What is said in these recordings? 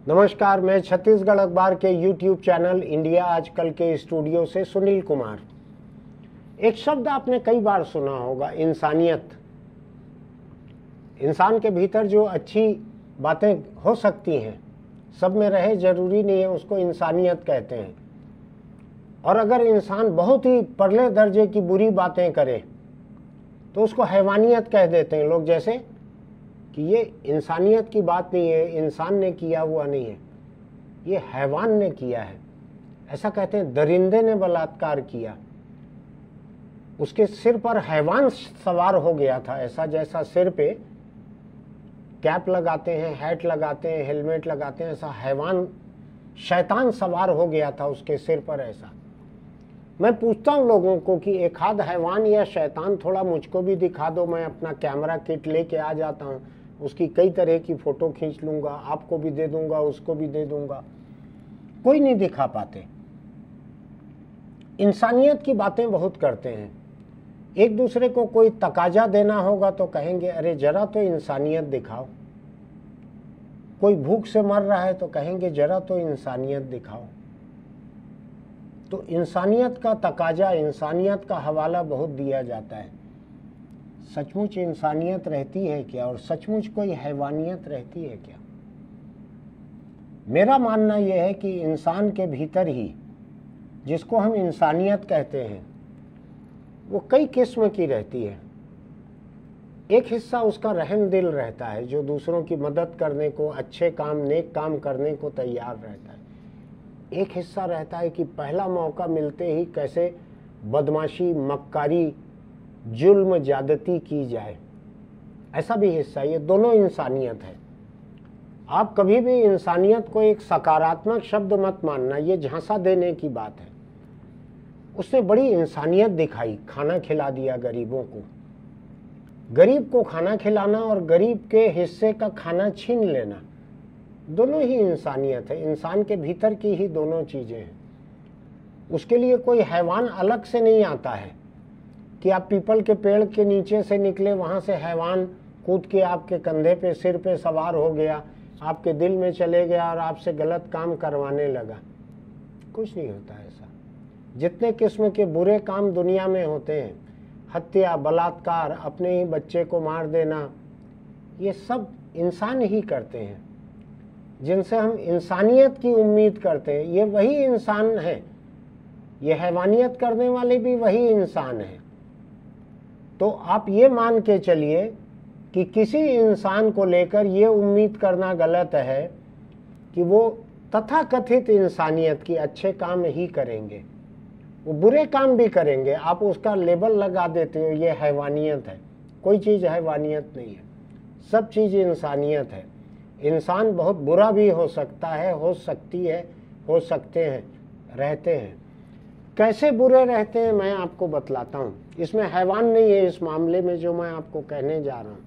नमस्कार, मैं छत्तीसगढ़ अखबार के YouTube चैनल इंडिया आजकल के स्टूडियो से सुनील कुमार। एक शब्द आपने कई बार सुना होगा, इंसानियत। इंसान के भीतर जो अच्छी बातें हो सकती हैं, सब में रहे जरूरी नहीं है, उसको इंसानियत कहते हैं। और अगर इंसान बहुत ही परले दर्जे की बुरी बातें करे तो उसको हैवानियत कह देते हैं लोग, जैसे कि ये इंसानियत की बात नहीं है, इंसान ने किया हुआ नहीं है, ये हैवान ने किया है। ऐसा कहते हैं, दरिंदे ने बलात्कार किया, उसके सिर पर हैवान सवार हो गया था। ऐसा जैसा सिर पे कैप लगाते हैं, हैट लगाते हैं, हेलमेट लगाते हैं, ऐसा हैवान शैतान सवार हो गया था उसके सिर पर। ऐसा मैं पूछता हूँ लोगों को कि एक आध हैवान या शैतान थोड़ा मुझको भी दिखा दो, मैं अपना कैमरा किट लेके आ जाता हूँ, उसकी कई तरह की फ़ोटो खींच लूँगा, आपको भी दे दूँगा, उसको भी दे दूँगा। कोई नहीं दिखा पाते। इंसानियत की बातें बहुत करते हैं। एक दूसरे को कोई तकाजा देना होगा तो कहेंगे, अरे ज़रा तो इंसानियत दिखाओ। कोई भूख से मर रहा है तो कहेंगे, ज़रा तो इंसानियत दिखाओ। तो इंसानियत का तकाजा, इंसानियत का हवाला बहुत दिया जाता है। सचमुच इंसानियत रहती है क्या, और सचमुच कोई हैवानियत रहती है क्या? मेरा मानना यह है कि इंसान के भीतर ही, जिसको हम इंसानियत कहते हैं, वो कई किस्म की रहती है। एक हिस्सा उसका रहम दिल रहता है, जो दूसरों की मदद करने को, अच्छे काम, नेक काम करने को तैयार रहता है। एक हिस्सा रहता है कि पहला मौका मिलते ही कैसे बदमाशी, मक्कारी, जुल्म, ज्यादती की जाए, ऐसा भी हिस्सा। ये दोनों इंसानियत है। आप कभी भी इंसानियत को एक सकारात्मक शब्द मत मानना, ये झांसा देने की बात है। उसने बड़ी इंसानियत दिखाई, खाना खिला दिया गरीबों को। गरीब को खाना खिलाना और गरीब के हिस्से का खाना छीन लेना, दोनों ही इंसानियत है। इंसान के भीतर की ही दोनों चीज़ें हैं। उसके लिए कोई हैवान अलग से नहीं आता है कि आप पीपल के पेड़ के नीचे से निकले, वहाँ से हैवान कूद के आपके कंधे पे, सिर पे सवार हो गया, आपके दिल में चले गया और आपसे गलत काम करवाने लगा। कुछ नहीं होता ऐसा। जितने किस्म के बुरे काम दुनिया में होते हैं, हत्या, बलात्कार, अपने ही बच्चे को मार देना, ये सब इंसान ही करते हैं। जिनसे हम इंसानियत की उम्मीद करते हैं, ये वही इंसान है। ये हैवानियत करने वाले भी वही इंसान है। तो आप ये मान के चलिए कि किसी इंसान को लेकर ये उम्मीद करना गलत है कि वो तथाकथित इंसानियत की अच्छे काम ही करेंगे, वो बुरे काम भी करेंगे। आप उसका लेबल लगा देते हो, ये हैवानियत है। कोई चीज़ हैवानियत नहीं है, सब चीज़ इंसानियत है। इंसान बहुत बुरा भी हो सकता है, हो सकती है, हो सकते हैं, रहते हैं। कैसे बुरे रहते हैं मैं आपको बतलाता हूँ। इसमें हैवान नहीं है इस मामले में जो मैं आपको कहने जा रहा हूँ।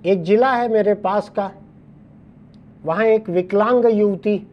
एक जिला है मेरे पास का, वहाँ एक विकलांग युवती,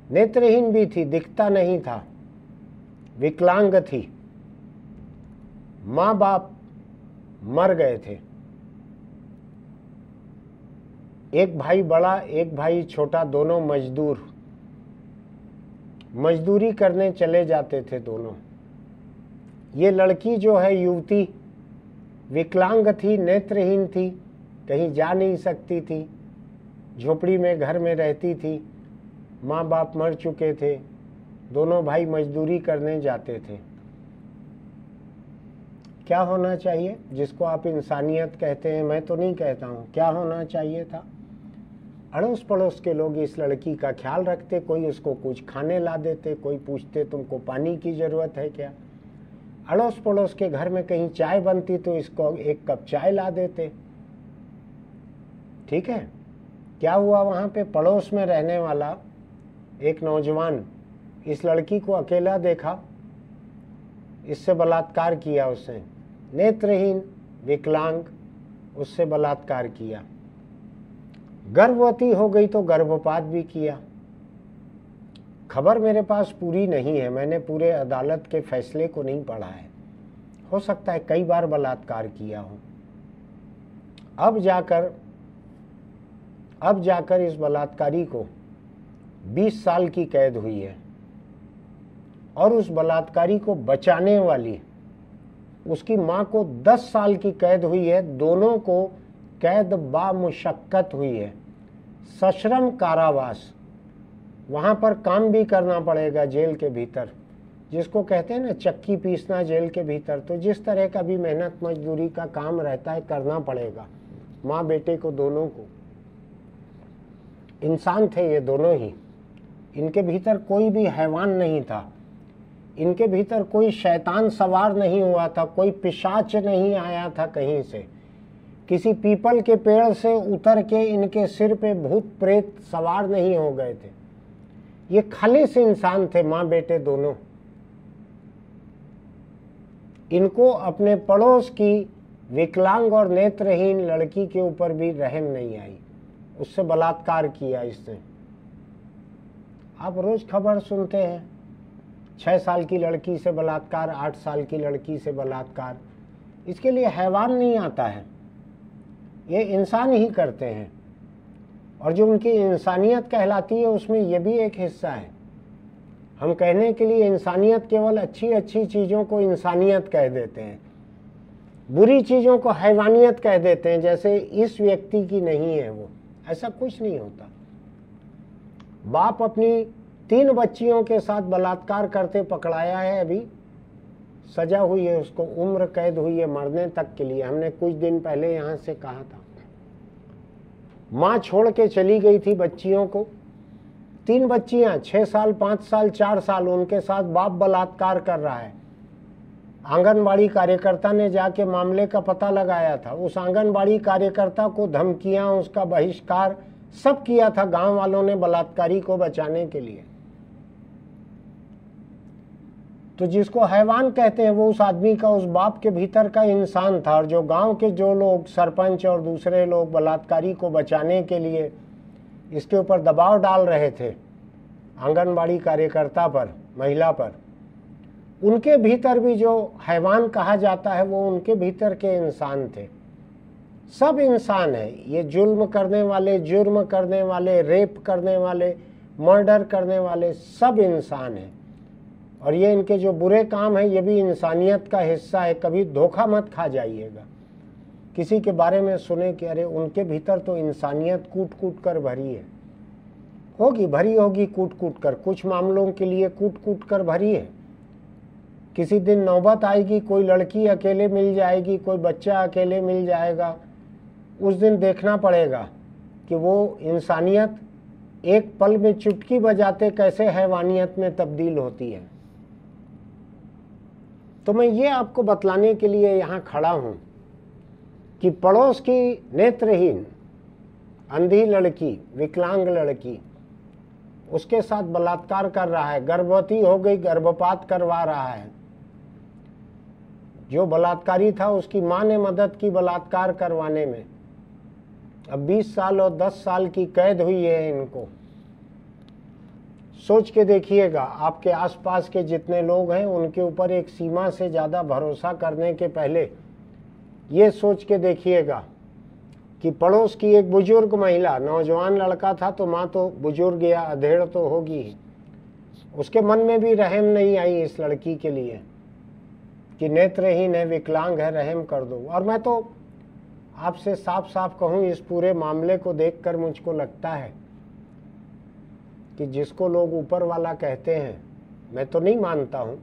नेत्रहीन भी थी, दिखता नहीं था, विकलांग थी। माँ बाप मर गए थे। एक भाई बड़ा, एक भाई छोटा, दोनों मजदूरी करने चले जाते थे दोनों। ये लड़की जो है, युवती, विकलांग थी, नेत्रहीन थी, कहीं जा नहीं सकती थी, झोपड़ी में घर में रहती थी। माँ बाप मर चुके थे, दोनों भाई मजदूरी करने जाते थे। क्या होना चाहिए, जिसको आप इंसानियत कहते हैं, मैं तो नहीं कहता हूँ, क्या होना चाहिए था? अड़ोस पड़ोस के लोग इस लड़की का ख्याल रखते, कोई उसको कुछ खाने ला देते, कोई पूछते तुमको पानी की ज़रूरत है क्या। अड़ोस पड़ोस के घर में कहीं चाय बनती तो इसको एक कप चाय ला देते। ठीक है। क्या हुआ, वहाँ पे पड़ोस में रहने वाला एक नौजवान इस लड़की को अकेला देखा, इससे बलात्कार किया उसने। नेत्रहीन, विकलांग, उससे बलात्कार किया। गर्भवती हो गई तो गर्भपात भी किया। खबर मेरे पास पूरी नहीं है, मैंने पूरे अदालत के फैसले को नहीं पढ़ा है। हो सकता है कई बार बलात्कार किया हो। अब जाकर अब जाकर इस बलात्कारी को 20 साल की कैद हुई है और उस बलात्कारी को बचाने वाली उसकी मां को 10 साल की कैद हुई है। दोनों को कैद बामुशक्कत हुई है, सश्रम कारावास। वहां पर काम भी करना पड़ेगा जेल के भीतर, जिसको कहते हैं ना चक्की पीसना जेल के भीतर। तो जिस तरह का भी मेहनत मजदूरी का काम रहता है करना पड़ेगा माँ बेटे को, दोनों को। इंसान थे ये दोनों ही, इनके भीतर कोई भी हैवान नहीं था, इनके भीतर कोई शैतान सवार नहीं हुआ था, कोई पिशाच नहीं आया था कहीं से, किसी पीपल के पेड़ से उतर के इनके सिर पे भूत प्रेत सवार नहीं हो गए थे। ये खालिस इंसान थे माँ बेटे दोनों। इनको अपने पड़ोस की विकलांग और नेत्रहीन लड़की के ऊपर भी रहम नहीं आई, उससे बलात्कार किया इसने। आप रोज खबर सुनते हैं 6 साल की लड़की से बलात्कार, 8 साल की लड़की से बलात्कार। इसके लिए हैवान नहीं आता है, ये इंसान ही करते हैं। और जो उनकी इंसानियत कहलाती है उसमें ये भी एक हिस्सा है। हम कहने के लिए इंसानियत केवल अच्छी अच्छी चीज़ों को इंसानियत कह देते हैं, बुरी चीज़ों को हैवानियत कह देते हैं, जैसे इस व्यक्ति की नहीं है वो। ऐसा कुछ नहीं होता। बाप अपनी 3 बच्चियों के साथ बलात्कार करते पकड़ाया है, अभी सजा हुई है उसको, उम्र कैद हुई है मरने तक के लिए। हमने कुछ दिन पहले यहाँ से कहा था। माँ छोड़ के चली गई थी बच्चियों को, 3 बच्चियां 6 साल 5 साल 4 साल, उनके साथ बाप बलात्कार कर रहा है। आंगनबाड़ी कार्यकर्ता ने जाके मामले का पता लगाया था। उस आंगनबाड़ी कार्यकर्ता को धमकियां, उसका बहिष्कार सब किया था गांव वालों ने बलात्कारी को बचाने के लिए। तो जिसको हैवान कहते हैं वो उस आदमी का, उस बाप के भीतर का इंसान था। और जो गांव के जो लोग, सरपंच और दूसरे लोग बलात्कारी को बचाने के लिए इसके ऊपर दबाव डाल रहे थे आंगनबाड़ी कार्यकर्ता पर, महिला पर, उनके भीतर भी जो हैवान कहा जाता है वो उनके भीतर के इंसान थे। सब इंसान है। ये जुल्म करने वाले, जुर्म करने वाले, रेप करने वाले, मर्डर करने वाले सब इंसान हैं। और ये इनके जो बुरे काम है ये भी इंसानियत का हिस्सा है। कभी धोखा मत खा जाइएगा किसी के बारे में सुने कि अरे उनके भीतर तो इंसानियत कूट कूट कर भरी है। होगी, भरी होगी कूट कूट कर, कुछ मामलों के लिए कूट कूट कर भरी है। किसी दिन नौबत आएगी, कोई लड़की अकेले मिल जाएगी, कोई बच्चा अकेले मिल जाएगा, उस दिन देखना पड़ेगा कि वो इंसानियत एक पल में चुटकी बजाते कैसे हैवानियत में तब्दील होती है। तो मैं ये आपको बतलाने के लिए यहाँ खड़ा हूँ कि पड़ोस की नेत्रहीन अंधी लड़की, विकलांग लड़की, उसके साथ बलात्कार कर रहा है, गर्भवती हो गई, गर्भपात करवा रहा है। जो बलात्कारी था उसकी माँ ने मदद की बलात्कार करवाने में। अब 20 साल और 10 साल की कैद हुई है इनको। सोच के देखिएगा, आपके आसपास के जितने लोग हैं उनके ऊपर एक सीमा से ज़्यादा भरोसा करने के पहले ये सोच के देखिएगा कि पड़ोस की एक बुजुर्ग महिला, नौजवान लड़का था तो माँ तो बुजुर्ग या अधेड़ तो होगी ही, उसके मन में भी रहम नहीं आई इस लड़की के लिए कि नेत्रहीन है, विकलांग है, रहम कर दो। और मैं तो आपसे साफ साफ कहूँ, इस पूरे मामले को देखकर मुझको लगता है कि जिसको लोग ऊपर वाला कहते हैं, मैं तो नहीं मानता हूँ,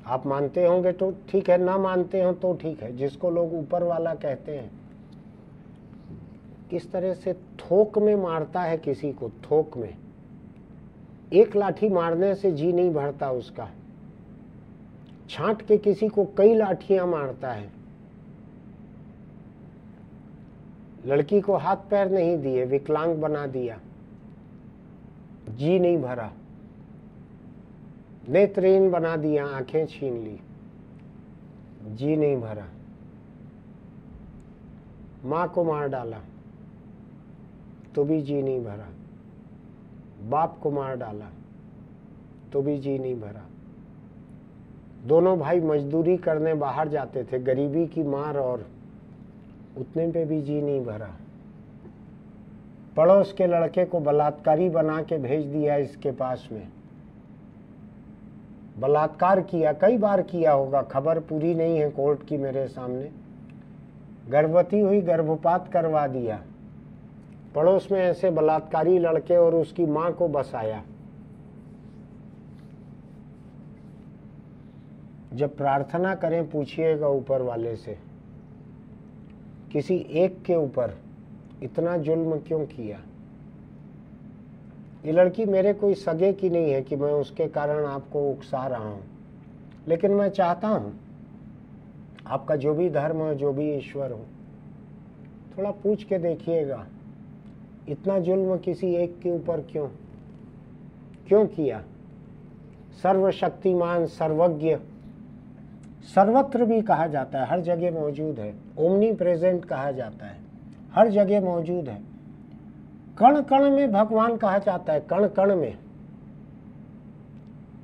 आप मानते होंगे तो ठीक है, ना मानते हो तो ठीक है, जिसको लोग ऊपर वाला कहते हैं किस तरह से थोक में मारता है किसी को, थोक में। एक लाठी मारने से जी नहीं भरता उसका, छांट के किसी को कई लाठियां मारता है। लड़की को हाथ पैर नहीं दिए, विकलांग बना दिया, जी नहीं भरा, नेत्रहीन बना दिया, आंखें छीन ली, जी नहीं भरा। मां को मार डाला तो भी जी नहीं भरा, बाप को मार डाला तो भी जी नहीं भरा। दोनों भाई मजदूरी करने बाहर जाते थे, गरीबी की मार, और उतने पे भी जी नहीं भरा। पड़ोस के लड़के को बलात्कारी बना के भेज दिया इसके पास में, बलात्कार किया, कई बार किया होगा, खबर पूरी नहीं है कोर्ट की मेरे सामने। गर्भवती हुई, गर्भपात करवा दिया, पड़ोस में ऐसे बलात्कारी लड़के और उसकी मां को बसाया। जब प्रार्थना करें पूछिएगा ऊपर वाले से, किसी एक के ऊपर इतना जुल्म क्यों किया। ये लड़की मेरे कोई सगे की नहीं है कि मैं उसके कारण आपको उकसा रहा हूं, लेकिन मैं चाहता हूं आपका जो भी धर्म हो, जो भी ईश्वर हो, थोड़ा पूछ के देखिएगा इतना जुल्म किसी एक के ऊपर क्यों किया। सर्वशक्तिमान, सर्वज्ञ, सर्वत्र भी कहा जाता है, हर जगह मौजूद है, ओमनी प्रेजेंट कहा जाता है, हर जगह मौजूद है। कण कण में भगवान कहा जाता है, कण कण में।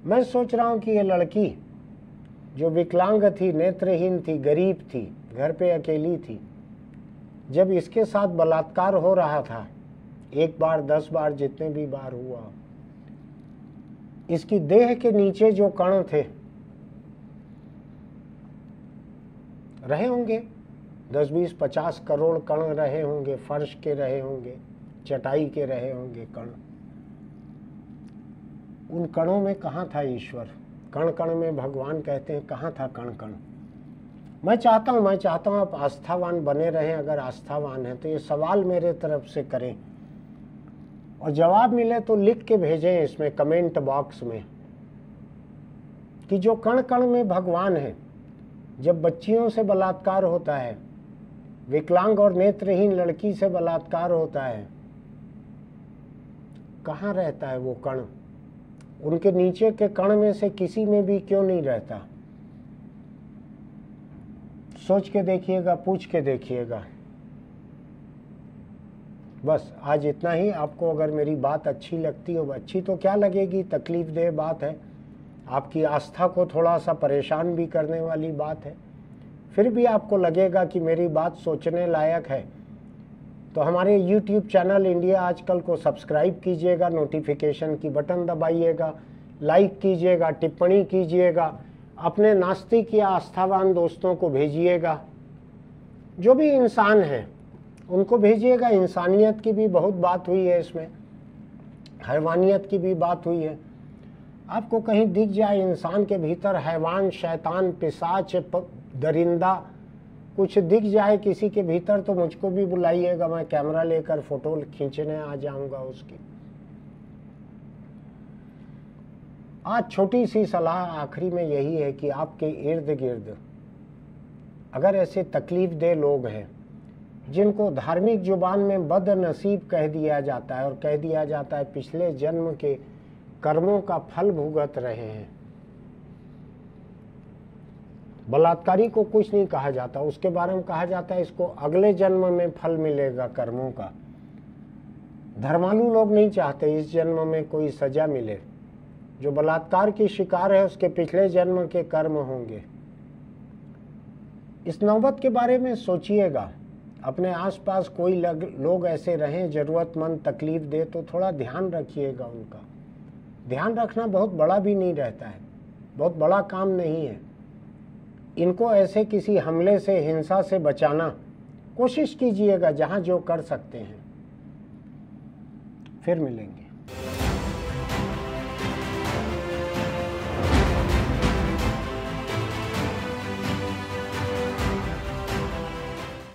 मैं सोच रहा हूं कि ये लड़की जो विकलांग थी, नेत्रहीन थी, गरीब थी, घर पे अकेली थी, जब इसके साथ बलात्कार हो रहा था, 1 बार 10 बार जितने भी बार हुआ, इसकी देह के नीचे जो कण थे रहे होंगे, 10, 20, 50 करोड़ कण रहे होंगे, फर्श के रहे होंगे, चटाई के रहे होंगे कण। उन कणों में कहाँ था ईश्वर? कण कण में भगवान कहते हैं, कहाँ था कण कण? मैं चाहता हूँ आप आस्थावान बने रहें। अगर आस्थावान हैं तो ये सवाल मेरे तरफ से करें, और जवाब मिले तो लिख के भेजें इसमें कमेंट बॉक्स में कि जो कण कण में भगवान है। जब बच्चियों से बलात्कार होता है, विकलांग और नेत्रहीन लड़की से बलात्कार होता है, कहाँ रहता है वो कण? उनके नीचे के कण में से किसी में भी क्यों नहीं रहता? सोच के देखिएगा, पूछ के देखिएगा। बस आज इतना ही। आपको अगर मेरी बात अच्छी लगती हो, अच्छी तो क्या लगेगी, तकलीफ देह बात है, आपकी आस्था को थोड़ा सा परेशान भी करने वाली बात है, फिर भी आपको लगेगा कि मेरी बात सोचने लायक है, तो हमारे YouTube चैनल इंडिया आजकल को सब्सक्राइब कीजिएगा, नोटिफिकेशन की बटन दबाइएगा, लाइक कीजिएगा, टिप्पणी कीजिएगा, अपने नास्तिक या आस्थावान दोस्तों को भेजिएगा, जो भी इंसान हैं उनको भेजिएगा। इंसानियत की भी बहुत बात हुई है इसमें, हैवानियत की भी बात हुई है। आपको कहीं दिख जाए इंसान के भीतर हैवान, शैतान, पिशाच, दरिंदा कुछ दिख जाए किसी के भीतर, तो मुझको भी बुलाइएगा, मैं कैमरा लेकर फोटो खींचने आ जाऊंगा उसकी। आज छोटी सी सलाह आखिरी में यही है कि आपके इर्द गिर्द अगर ऐसे तकलीफ दे लोग हैं जिनको धार्मिक जुबान में बदनसीब कह दिया जाता है, और कह दिया जाता है पिछले जन्म के कर्मों का फल भुगत रहे हैं, बलात्कारी को कुछ नहीं कहा जाता, उसके बारे में कहा जाता है इसको अगले जन्म में फल मिलेगा कर्मों का। धर्मालु लोग नहीं चाहते इस जन्म में कोई सजा मिले। जो बलात्कार की शिकार है उसके पिछले जन्म के कर्म होंगे। इस नौबत के बारे में सोचिएगा। अपने आसपास कोई लोग ऐसे रहें जरूरतमंद, तकलीफ दे, तो थोड़ा ध्यान रखिएगा उनका। ध्यान रखना बहुत बड़ा भी नहीं रहता है, बहुत बड़ा काम नहीं है। इनको ऐसे किसी हमले से, हिंसा से बचाना कोशिश कीजिएगा जहां जो कर सकते हैं। फिर मिलेंगे।